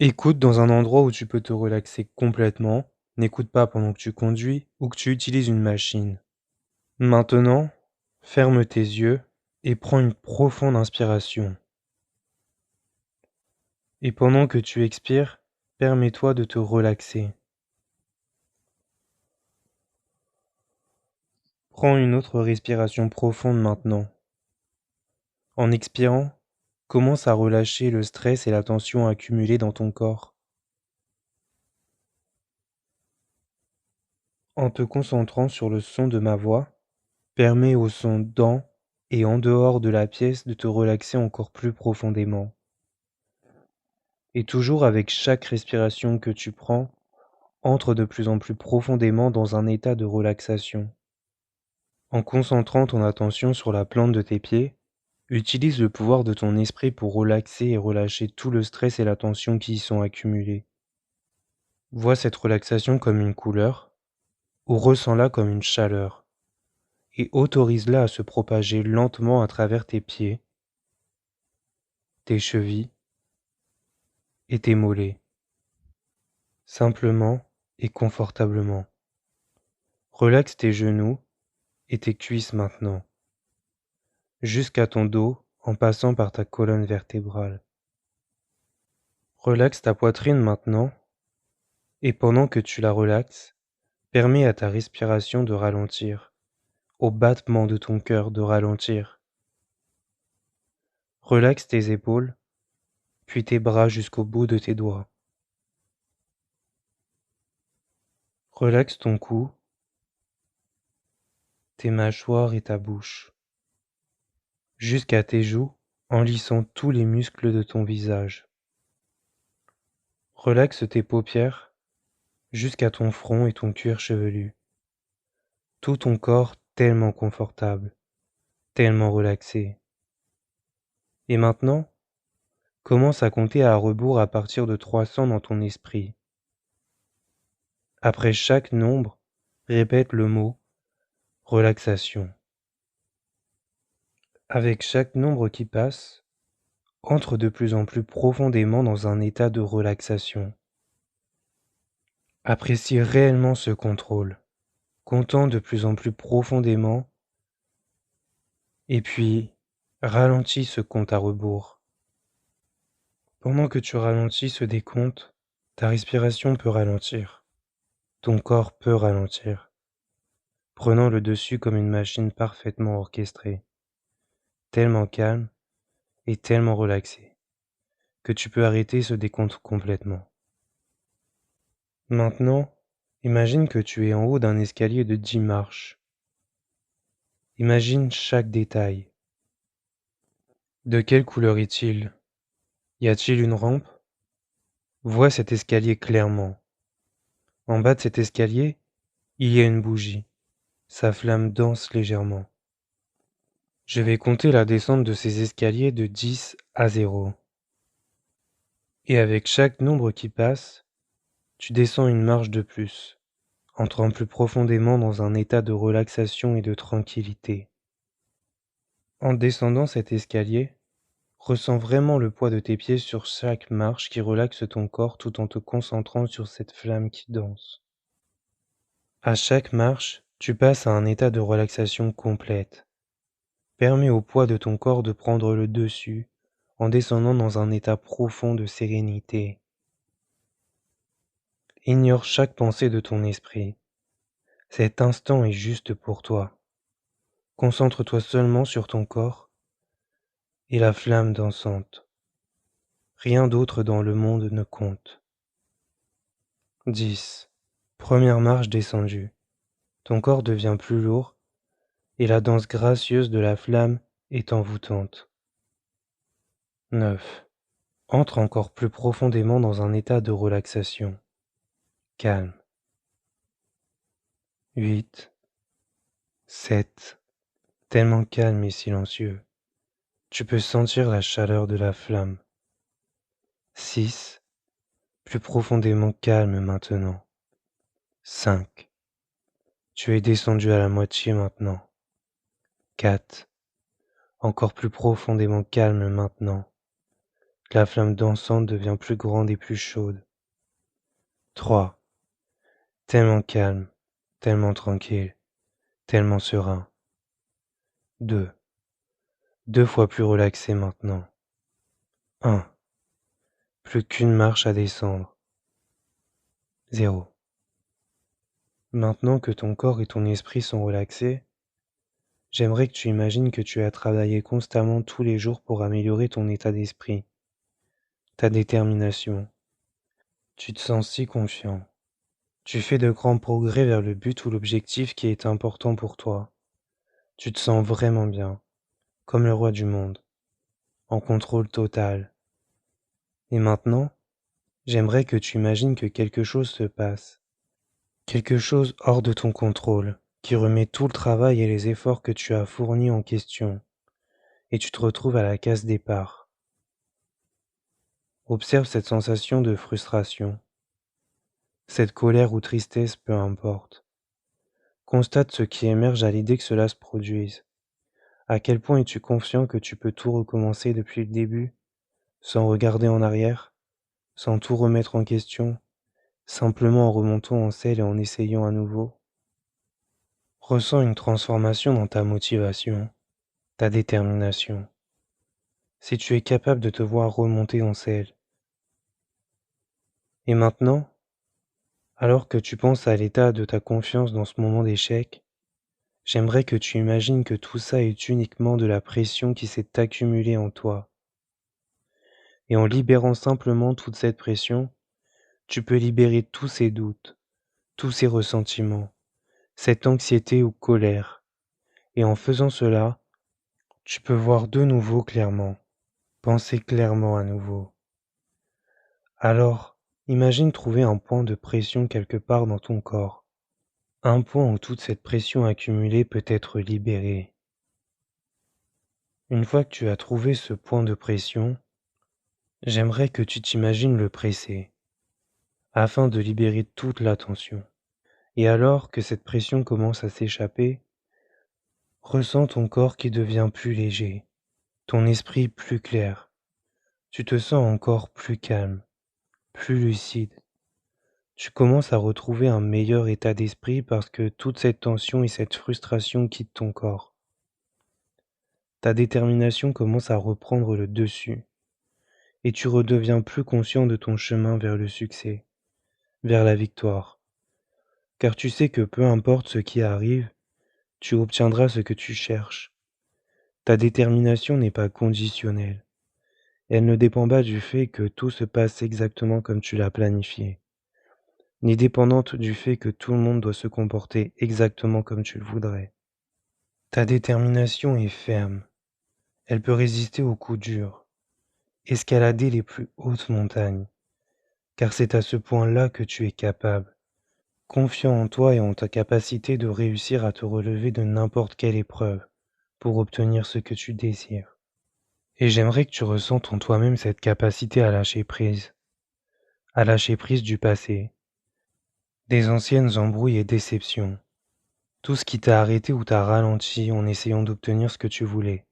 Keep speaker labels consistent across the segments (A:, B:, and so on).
A: Écoute dans un endroit où tu peux te relaxer complètement. N'écoute pas pendant que tu conduis ou que tu utilises une machine. Maintenant, ferme tes yeux et prends une profonde inspiration. Et pendant que tu expires, permets-toi de te relaxer. Prends une autre respiration profonde maintenant. En expirant, commence à relâcher le stress et la tension accumulée dans ton corps. En te concentrant sur le son de ma voix, permets au son dans et en dehors de la pièce de te relaxer encore plus profondément. Et toujours avec chaque respiration que tu prends, entre de plus en plus profondément dans un état de relaxation. En concentrant ton attention sur la plante de tes pieds, utilise le pouvoir de ton esprit pour relaxer et relâcher tout le stress et la tension qui y sont accumulés. Vois cette relaxation comme une couleur, ou ressens-la comme une chaleur, et autorise-la à se propager lentement à travers tes pieds, tes chevilles et tes mollets, simplement et confortablement. Relaxe tes genoux et tes cuisses maintenant, jusqu'à ton dos en passant par ta colonne vertébrale. Relaxe ta poitrine maintenant, et pendant que tu la relaxes, permets à ta respiration de ralentir, au battement de ton cœur de ralentir. Relaxe tes épaules, puis tes bras jusqu'au bout de tes doigts. Relaxe ton cou, tes mâchoires et ta bouche, jusqu'à tes joues en lissant tous les muscles de ton visage. Relaxe tes paupières jusqu'à ton front et ton cuir chevelu. Tout ton corps tellement confortable, tellement relaxé. Et maintenant, commence à compter à rebours à partir de 300 dans ton esprit. Après chaque nombre, répète le mot relaxation. Avec chaque nombre qui passe, entre de plus en plus profondément dans un état de relaxation. Apprécie réellement ce contrôle, comptant de plus en plus profondément, et puis ralentis ce compte à rebours. Pendant que tu ralentis ce décompte, ta respiration peut ralentir, ton corps peut ralentir, prenant le dessus comme une machine parfaitement orchestrée, tellement calme et tellement relaxée, que tu peux arrêter ce décompte complètement. Maintenant, imagine que tu es en haut d'un escalier de 10 marches. Imagine chaque détail. De quelle couleur est-il? Y a-t-il une rampe? Vois cet escalier clairement. En bas de cet escalier, il y a une bougie. Sa flamme danse légèrement. Je vais compter la descente de ces escaliers de 10 à 0. Et avec chaque nombre qui passe, tu descends une marche de plus, entrant plus profondément dans un état de relaxation et de tranquillité. En descendant cet escalier, ressens vraiment le poids de tes pieds sur chaque marche qui relaxe ton corps tout en te concentrant sur cette flamme qui danse. À chaque marche, tu passes à un état de relaxation complète. Permets au poids de ton corps de prendre le dessus en descendant dans un état profond de sérénité. Ignore chaque pensée de ton esprit. Cet instant est juste pour toi. Concentre-toi seulement sur ton corps et la flamme dansante. Rien d'autre dans le monde ne compte. 10. Première marche descendue. Ton corps devient plus lourd et la danse gracieuse de la flamme est envoûtante. 9. Entre encore plus profondément dans un état de relaxation. Calme. 8. 7. Tellement calme et silencieux. Tu peux sentir la chaleur de la flamme. 6. Plus profondément calme maintenant. 5. Tu es descendu à la moitié maintenant. 4. Encore plus profondément calme maintenant. La flamme dansante devient plus grande et plus chaude. 3. Tellement calme, tellement tranquille, tellement serein. 2. 2 fois plus relaxé maintenant. 1. Plus qu'une marche à descendre. 0. Maintenant que ton corps et ton esprit sont relaxés, j'aimerais que tu imagines que tu as travaillé constamment tous les jours pour améliorer ton état d'esprit, ta détermination. Tu te sens si confiant. Tu fais de grands progrès vers le but ou l'objectif qui est important pour toi. Tu te sens vraiment bien, comme le roi du monde, en contrôle total. Et maintenant, j'aimerais que tu imagines que quelque chose se passe. Quelque chose hors de ton contrôle, qui remet tout le travail et les efforts que tu as fournis en question, et tu te retrouves à la case départ. Observe cette sensation de frustration, cette colère ou tristesse, peu importe. Constate ce qui émerge à l'idée que cela se produise. À quel point es-tu confiant que tu peux tout recommencer depuis le début, sans regarder en arrière, sans tout remettre en question, simplement en remontant en selle et en essayant à nouveau? Ressens une transformation dans ta motivation, ta détermination. Si tu es capable de te voir remonter en selle. Et maintenant, alors que tu penses à l'état de ta confiance dans ce moment d'échec, j'aimerais que tu imagines que tout ça est uniquement de la pression qui s'est accumulée en toi. Et en libérant simplement toute cette pression, tu peux libérer tous ces doutes, tous ces ressentiments, cette anxiété ou colère. Et en faisant cela, tu peux voir de nouveau clairement, penser clairement à nouveau. Alors, imagine trouver un point de pression quelque part dans ton corps. Un point où toute cette pression accumulée peut être libérée. Une fois que tu as trouvé ce point de pression, j'aimerais que tu t'imagines le presser, afin de libérer toute la tension. Et alors que cette pression commence à s'échapper, ressens ton corps qui devient plus léger, ton esprit plus clair. Tu te sens encore plus calme, plus lucide. Tu commences à retrouver un meilleur état d'esprit parce que toute cette tension et cette frustration quittent ton corps. Ta détermination commence à reprendre le dessus et tu redeviens plus conscient de ton chemin vers le succès, vers la victoire. Car tu sais que peu importe ce qui arrive, tu obtiendras ce que tu cherches. Ta détermination n'est pas conditionnelle. Elle ne dépend pas du fait que tout se passe exactement comme tu l'as planifié, ni dépendante du fait que tout le monde doit se comporter exactement comme tu le voudrais. Ta détermination est ferme. Elle peut résister aux coups durs, escalader les plus hautes montagnes, car c'est à ce point-là que tu es capable, confiant en toi et en ta capacité de réussir à te relever de n'importe quelle épreuve pour obtenir ce que tu désires. Et j'aimerais que tu ressentes en toi-même cette capacité à lâcher prise du passé, des anciennes embrouilles et déceptions, tout ce qui t'a arrêté ou t'a ralenti en essayant d'obtenir ce que tu voulais.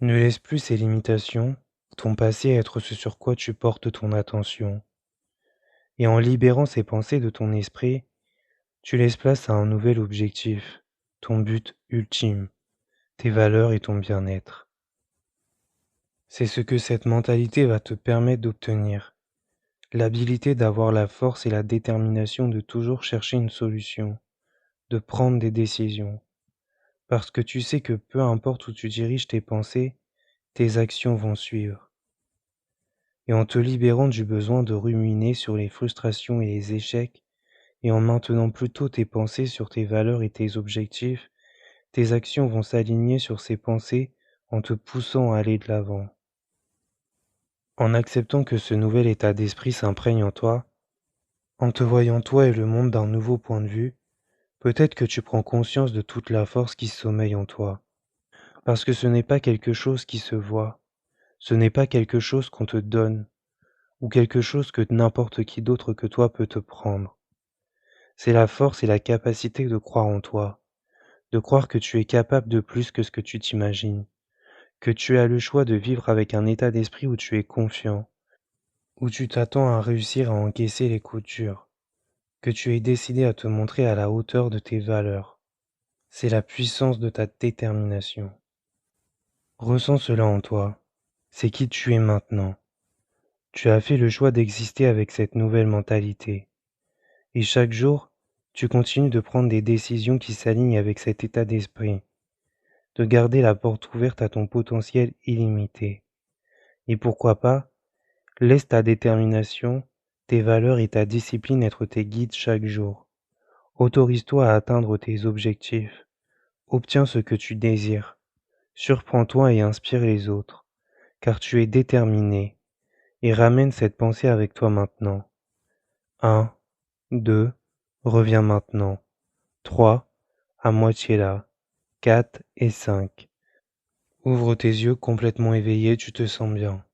A: Ne laisse plus ces limitations, ton passé être ce sur quoi tu portes ton attention. Et en libérant ces pensées de ton esprit, tu laisses place à un nouvel objectif, ton but ultime, tes valeurs et ton bien-être. C'est ce que cette mentalité va te permettre d'obtenir, l'habilité d'avoir la force et la détermination de toujours chercher une solution, de prendre des décisions, parce que tu sais que peu importe où tu diriges tes pensées, tes actions vont suivre. Et en te libérant du besoin de ruminer sur les frustrations et les échecs, et en maintenant plutôt tes pensées sur tes valeurs et tes objectifs, tes actions vont s'aligner sur ces pensées en te poussant à aller de l'avant. En acceptant que ce nouvel état d'esprit s'imprègne en toi, en te voyant toi et le monde d'un nouveau point de vue, peut-être que tu prends conscience de toute la force qui sommeille en toi. Parce que ce n'est pas quelque chose qui se voit, ce n'est pas quelque chose qu'on te donne, ou quelque chose que n'importe qui d'autre que toi peut te prendre. C'est la force et la capacité de croire en toi, de croire que tu es capable de plus que ce que tu t'imagines, que tu as le choix de vivre avec un état d'esprit où tu es confiant, où tu t'attends à réussir à encaisser les coups durs, que tu es décidé à te montrer à la hauteur de tes valeurs. C'est la puissance de ta détermination. Ressens cela en toi. C'est qui tu es maintenant. Tu as fait le choix d'exister avec cette nouvelle mentalité. Et chaque jour, tu continues de prendre des décisions qui s'alignent avec cet état d'esprit, de garder la porte ouverte à ton potentiel illimité. Et pourquoi pas, laisse ta détermination, tes valeurs et ta discipline être tes guides chaque jour. Autorise-toi à atteindre tes objectifs. Obtiens ce que tu désires. Surprends-toi et inspire les autres, car tu es déterminé. Et ramène cette pensée avec toi maintenant. 1, 2, reviens maintenant. 3, à moitié là. 4 et 5. Ouvre tes yeux complètement éveillés, tu te sens bien.